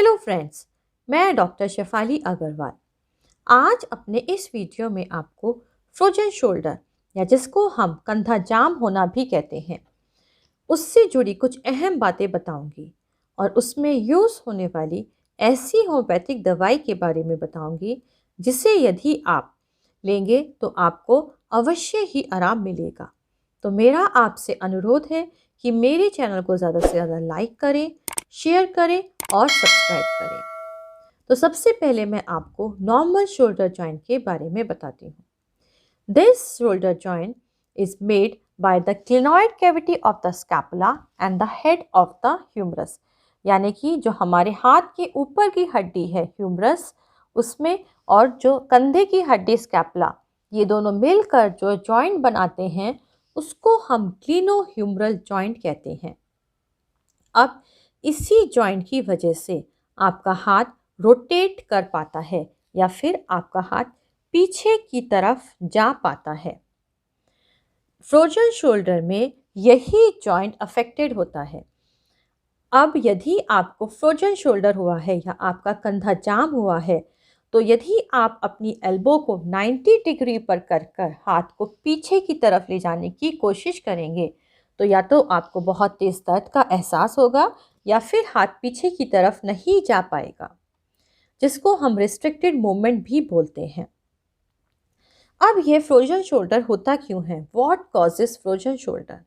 Hello friends, मैं doctor Shefali Agarwal. आज अपने इस वीडियो में आपको फ्रोजन शोल्डर या जिसको हम कंधा जाम होना भी कहते हैं, उससे जुड़ी कुछ अहम बातें बताऊंगी और उसमें यूज़ होने वाली ऐसी होम्योपैथिक दवाई के बारे में बताऊंगी जिसे यदि आप लेंगे तो आपको अवश्य ही आराम मिलेगा। तो मेरा आपसे अनुरोध है कि मेरे चैनल को ज़्यादा से ज़्यादा लाइक करें, शेयर करें और सब्सक्राइब करें। तो सबसे पहले मैं आपको नॉर्मल शोल्डर जॉइंट के बारे में बताती हूँ। This shoulder joint is made by the glenoid cavity of the scapula and the head of the humerus, यानी कि जो हमारे हाथ के ऊपर की हड्डी है ह्यूमरस उसमें, और जो कंधे की हड्डी स्कैपुला, ये दोनों मिलकर जो जॉइंट बनाते हैं उसको हम क्लिनो-ह्यूमरल जॉइंट कहते हैं। अब इसी जॉइंट की वजह से आपका हाथ रोटेट कर पाता है या फिर आपका हाथ पीछे की तरफ जा पाता है। फ्रोजन शोल्डर में यही जॉइंट अफेक्टेड होता है। अब यदि आपको फ्रोजन शोल्डर हुआ है या आपका कंधा जाम हुआ है, तो यदि आप अपनी एल्बो को 90 डिग्री पर कर हाथ को पीछे की तरफ ले जाने की कोशिश करेंगे, तो या तो आपको बहुत तेज़ दर्द का एहसास होगा या फिर हाथ पीछे की तरफ नहीं जा पाएगा, जिसको हम रिस्ट्रिक्टेड मूवमेंट भी बोलते हैं। अब ये फ्रोजन शोल्डर होता क्यों है? What causes frozen shoulder?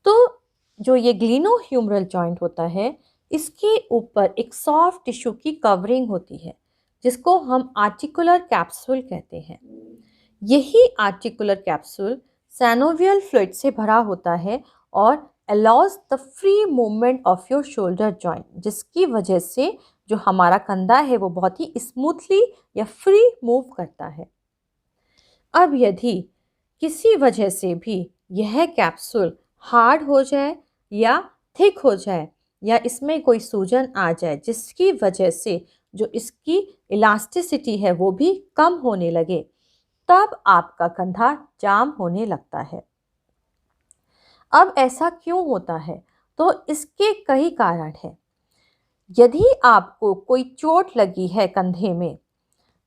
तो जो ये ग्लिनो-ह्यूमरल जॉइंट होता है, इसके ऊपर एक सॉफ्ट टिश्यू की कवरिंग होती है जिसको हम आर्टिकुलर कैप्सूल कहते हैं। यही आर्टिकुलर कैप्सूल सैनोवियल फ्लूइड से भरा होता है और allows the free movement of your shoulder joint, जिसकी वजह से जो हमारा कंधा है वो बहुत ही स्मूथली या फ्री मूव करता है। अब यदि किसी वजह से भी यह कैप्सूल हार्ड हो जाए या थिक हो जाए या इसमें कोई सूजन आ जाए, जिसकी वजह से जो इसकी इलास्टिसिटी है वो भी कम होने लगे, तब आपका कंधा जाम होने लगता है। अब ऐसा क्यों होता है? तो इसके कई कारण हैं। यदि आपको कोई चोट लगी है कंधे में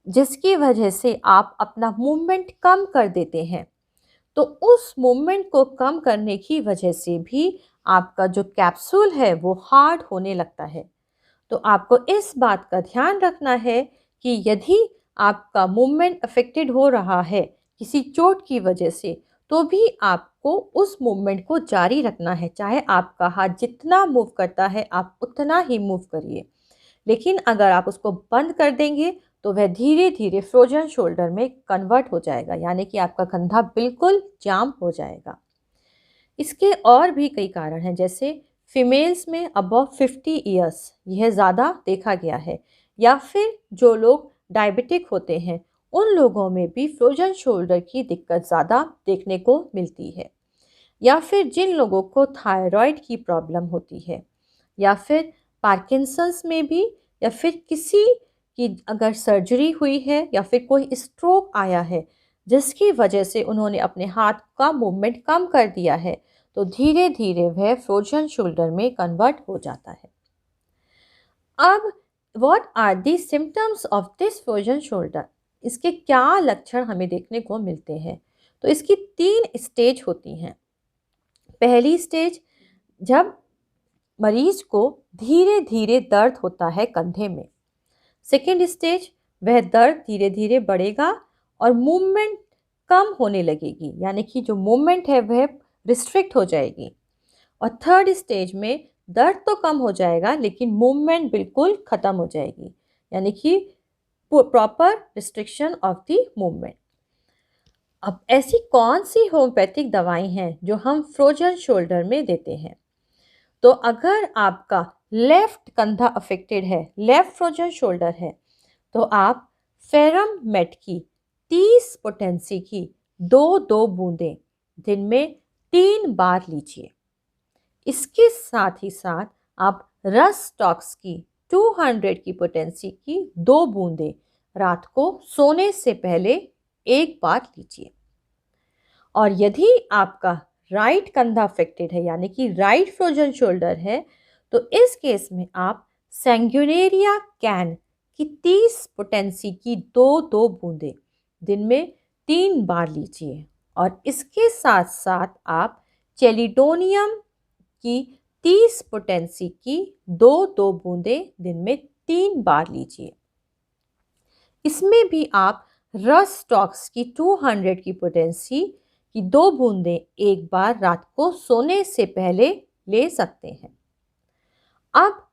जिसकी वजह से आप अपना मूवमेंट कम कर देते हैं, तो उस मूवमेंट को कम करने की वजह से भी आपका जो कैप्सूल है वो हार्ड होने लगता है। तो आपको इस बात का ध्यान रखना है कि यदि आपका मूवमेंट अफेक्टेड हो रहा है किसी चोट की वजह से, तो भी आपको उस मूवमेंट को जारी रखना है। चाहे आपका हाथ जितना मूव करता है आप उतना ही मूव करिए, लेकिन अगर आप उसको बंद कर देंगे तो वह धीरे धीरे फ्रोजन शोल्डर में कन्वर्ट हो जाएगा, यानी कि आपका कंधा बिल्कुल जाम हो जाएगा। इसके और भी कई कारण हैं, जैसे फीमेल्स में अबव 50 ईयर्स यह ज़्यादा देखा गया है, या फिर जो लोग डायबिटिक होते हैं उन लोगों में भी फ्रोजन शोल्डर की दिक्कत ज़्यादा देखने को मिलती है, या फिर जिन लोगों को थायराइड की प्रॉब्लम होती है, या फिर पार्किंसंस में भी, या फिर किसी की अगर सर्जरी हुई है या फिर कोई स्ट्रोक आया है जिसकी वजह से उन्होंने अपने हाथ का मूवमेंट कम कर दिया है, तो धीरे धीरे वह फ्रोजन शोल्डर में कन्वर्ट हो जाता है। अब what are the symptoms of this frozen shoulder? इसके क्या लक्षण हमें देखने को मिलते हैं? तो इसकी 3 स्टेज होती हैं। पहली स्टेज, जब मरीज को धीरे धीरे दर्द होता है कंधे में। सेकेंड स्टेज, वह दर्द धीरे धीरे बढ़ेगा और मूवमेंट कम होने लगेगी, यानी कि जो मूवमेंट है वह रिस्ट्रिक्ट हो जाएगी। और थर्ड स्टेज में दर्द तो कम हो जाएगा लेकिन मूवमेंट बिल्कुल ख़त्म हो जाएगी, यानी कि proper restriction of the movement. अब ऐसी कौन सी होम्योपैथिक दवाई हैं जो हम फ्रोजन शोल्डर में देते हैं? तो अगर आपका लेफ्ट कंधा अफेक्टेड है, लेफ्ट फ्रोजन शोल्डर है, तो आप फेरम मेट की 30 पोटेंसी की 2-2 बूंदें दिन में 3 बार लीजिए। इसके साथ ही साथ आप रस टॉक्स की 200 की पोटेंसी की 2 बूंदें रात को सोने से पहले 1 बार लीजिए। और यदि आपका राइट कंधा अफेक्टेड है, यानी कि राइट फ्रोजन शोल्डर है, तो इस केस में आप सैंगुनेरिया कैन की 30 पोटेंसी की 2-2 बूंदें दिन में 3 बार लीजिए और इसके साथ साथ आप चेलिडोनियम की 30 पोटेंसी की 2-2 बूंदें दिन में 3 बार लीजिए। इसमें भी आप रस टॉक्स की 200 की पोटेंसी की 2 बूंदें एक बार रात को सोने से पहले ले सकते हैं। अब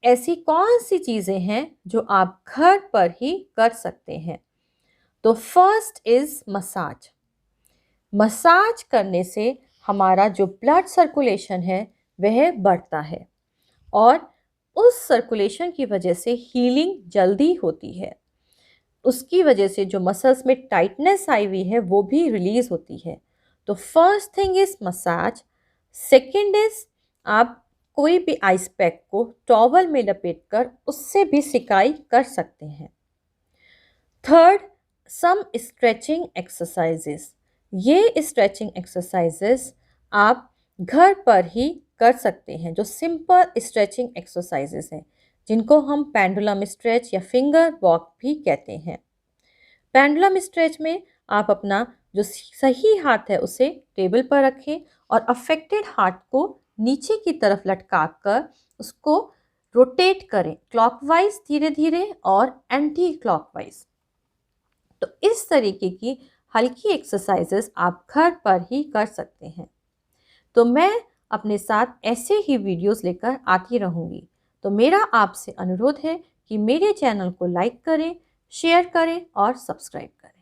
ऐसी कौन सी चीज़ें हैं जो आप घर पर ही कर सकते हैं? तो फर्स्ट इज मसाज। मसाज करने से हमारा जो ब्लड सर्कुलेशन है वह बढ़ता है और उस सर्कुलेशन की वजह से हीलिंग जल्दी होती है। उसकी वजह से जो मसल्स में टाइटनेस आई हुई है वो भी रिलीज होती है। तो first thing is massage. Second is आप कोई भी आइस पैक को टॉवल में लपेटकर उससे भी सिकाई कर सकते हैं। Third, some stretching exercises. ये स्ट्रेचिंग एक्सरसाइजेस आप घर पर ही कर सकते हैं, जो सिंपल स्ट्रेचिंग एक्सरसाइजेस हैं जिनको हम पेंडुलम स्ट्रेच या फिंगर वॉक भी कहते हैं। पेंडुलम स्ट्रेच में आप अपना जो सही हाथ है उसे टेबल पर रखें और अफेक्टेड हाथ को नीचे की तरफ लटकाकर उसको रोटेट करें, क्लॉकवाइज धीरे धीरे और एंटी क्लॉकवाइज। तो इस तरीके की हल्की एक्सरसाइजेस आप घर पर ही कर सकते हैं। तो मैं अपने साथ ऐसे ही वीडियोस लेकर आती रहूँगी। तो मेरा आपसे अनुरोध है कि मेरे चैनल को लाइक करें, शेयर करें और सब्सक्राइब करें।